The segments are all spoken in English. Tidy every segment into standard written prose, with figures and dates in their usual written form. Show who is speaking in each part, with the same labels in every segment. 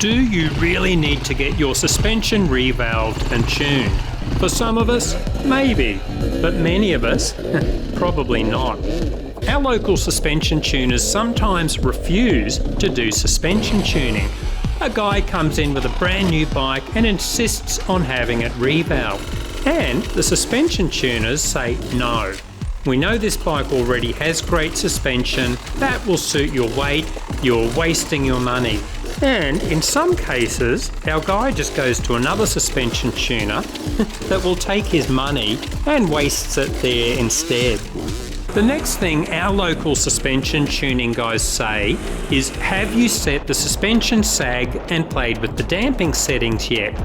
Speaker 1: Do you really need to get your suspension revalved and tuned? For some of us, maybe, but many of us, probably not. Our local suspension tuners sometimes refuse to do suspension tuning. A guy comes in with a brand new bike and insists on having it revalved, and the suspension tuners say no. We know this bike already has great suspension, that will suit your weight, you're wasting your money. And in some cases, our guy just goes to another suspension tuner that will take his money and wastes it there instead. The next thing our local suspension tuning guys say is, have you set the suspension sag and played with the damping settings yet?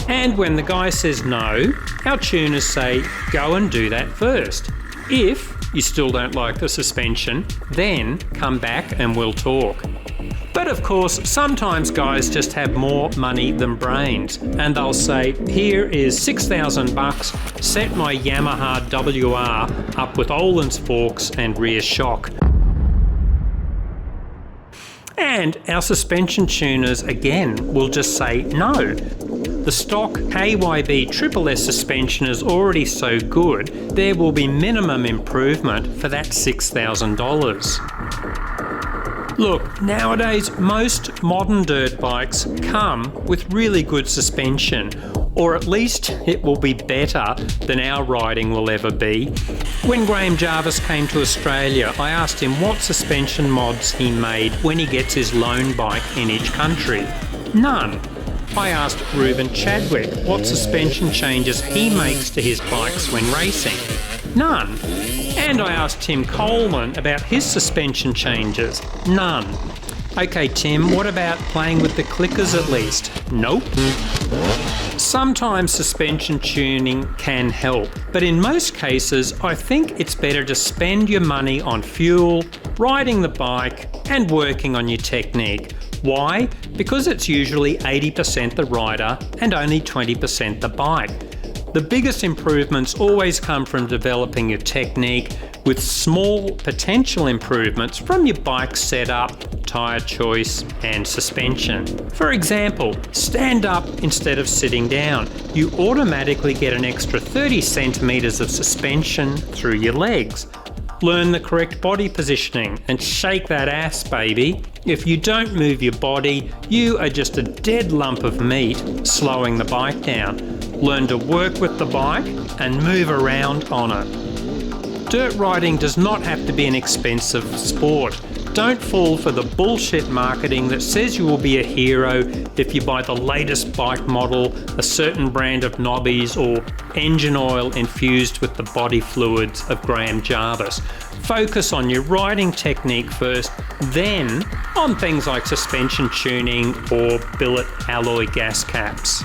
Speaker 1: And when the guy says no, our tuners say, go and do that first. If you still don't like the suspension, then come back and we'll talk. But of course, sometimes guys just have more money than brains, and they'll say, here is $6,000, set my Yamaha WR up with Ohlins forks and rear shock. And our suspension tuners again will just say no. The stock KYB SSS suspension is already so good, there will be minimum improvement for that $6,000. Look, nowadays most modern dirt bikes come with really good suspension, or at least it will be better than our riding will ever be. When Graham Jarvis came to Australia, I asked him what suspension mods he made when he gets his loan bike in each country. None. I asked Ruben Chadwick what suspension changes he makes to his bikes when racing. None. And I asked Tim Coleman about his suspension changes. None. Okay, Tim, what about playing with the clickers at least? Nope. Sometimes suspension tuning can help, but in most cases, I think it's better to spend your money on fuel, riding the bike, and working on your technique. Why? Because it's usually 80% the rider and only 20% the bike. The biggest improvements always come from developing your technique, with small potential improvements from your bike setup, tyre choice and suspension. For example, stand up instead of sitting down. You automatically get an extra 30 centimetres of suspension through your legs. Learn the correct body positioning and shake that ass, baby. If you don't move your body, you are just a dead lump of meat slowing the bike down. Learn to work with the bike and move around on it. Dirt riding does not have to be an expensive sport. Don't fall for the bullshit marketing that says you will be a hero if you buy the latest bike model, a certain brand of knobbies, or engine oil infused with the body fluids of Graham Jarvis. Focus on your riding technique first, then on things like suspension tuning or billet alloy gas caps.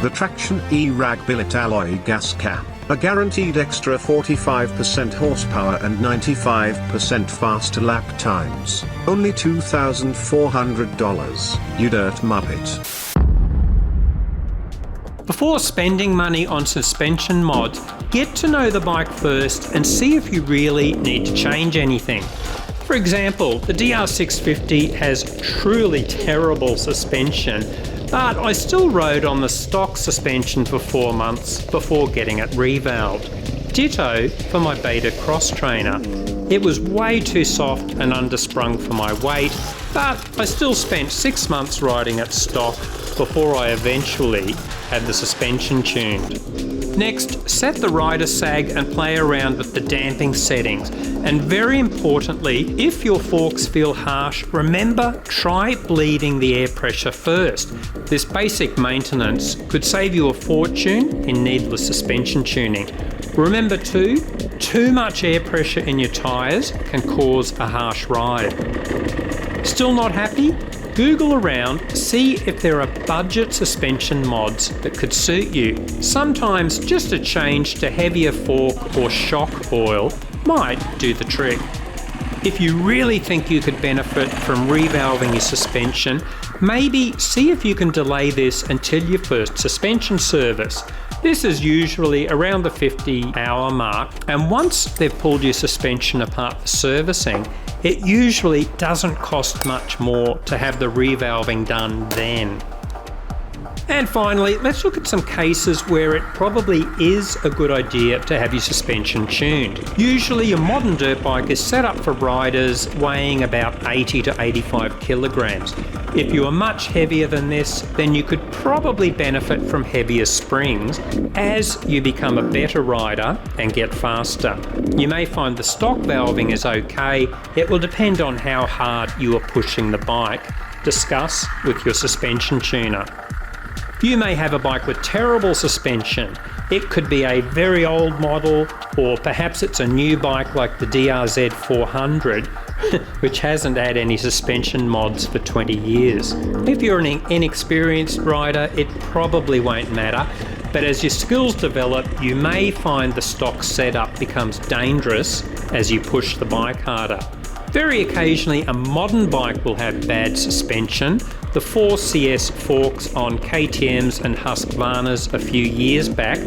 Speaker 2: The Traction eRag billet alloy gas cap. A guaranteed extra 45% horsepower and 95% faster lap times. Only $2,400. You dirt muppet.
Speaker 1: Before spending money on suspension mods, get to know the bike first and see if you really need to change anything. For example, the DR650 has truly terrible suspension, but I still rode on the stock suspension for 4 months before getting it revalved. Ditto for my Beta Xtrainer. It was way too soft and undersprung for my weight, but I still spent 6 months riding it stock before I eventually had the suspension tuned. Next, set the rider sag and play around with the damping settings. And very importantly, if your forks feel harsh, remember, try bleeding the air pressure first. This basic maintenance could save you a fortune in needless suspension tuning. Remember too, too much air pressure in your tyres can cause a harsh ride. Still not happy? Google around, see if there are budget suspension mods that could suit you. Sometimes just a change to heavier fork or shock oil might do the trick. If you really think you could benefit from revalving your suspension, maybe see if you can delay this until your first suspension service. This is usually around the 50-hour mark, and once they've pulled your suspension apart for servicing, it usually doesn't cost much more to have the revalving done then. And finally, let's look at some cases where it probably is a good idea to have your suspension tuned. Usually a modern dirt bike is set up for riders weighing about 80 to 85 kilograms. If you are much heavier than this, then you could probably benefit from heavier springs as you become a better rider and get faster. You may find the stock valving is okay. It will depend on how hard you are pushing the bike. Discuss with your suspension tuner. You may have a bike with terrible suspension. It could be a very old model, or perhaps it's a new bike like the DRZ 400, which hasn't had any suspension mods for 20 years. If you're an inexperienced rider, it probably won't matter, but as your skills develop, you may find the stock setup becomes dangerous as you push the bike harder. Very occasionally, a modern bike will have bad suspension. The 4CS forks on KTM's and Husqvarna's a few years back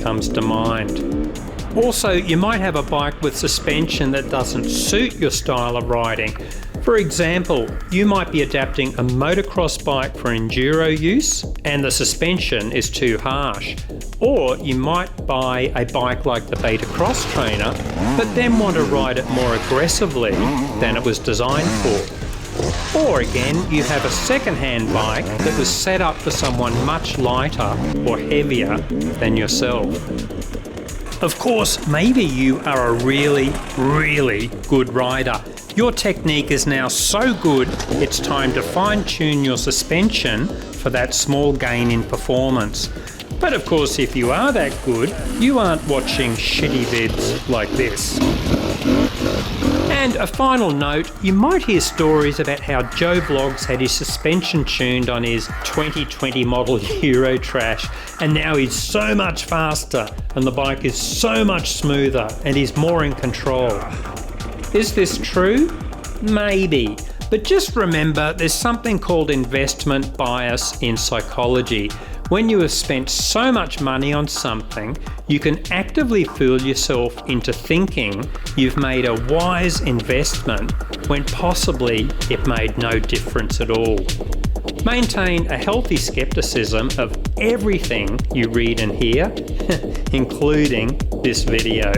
Speaker 1: comes to mind. Also, you might have a bike with suspension that doesn't suit your style of riding. For example, you might be adapting a motocross bike for enduro use and the suspension is too harsh. Or you might buy a bike like the Beta Xtrainer, but then want to ride it more aggressively than it was designed for. Or again, you have a second-hand bike that was set up for someone much lighter or heavier than yourself. Of course, maybe you are a really, really good rider. Your technique is now so good, it's time to fine-tune your suspension for that small gain in performance. But of course, if you are that good, you aren't watching shitty vids like this. And a final note, you might hear stories about how Joe Bloggs had his suspension tuned on his 2020 model Euro Trash, and now he's so much faster and the bike is so much smoother and he's more in control. Is this true? Maybe. But just remember, there's something called investment bias in psychology. When you have spent so much money on something, you can actively fool yourself into thinking you've made a wise investment when possibly it made no difference at all. Maintain a healthy skepticism of everything you read and hear, including this video.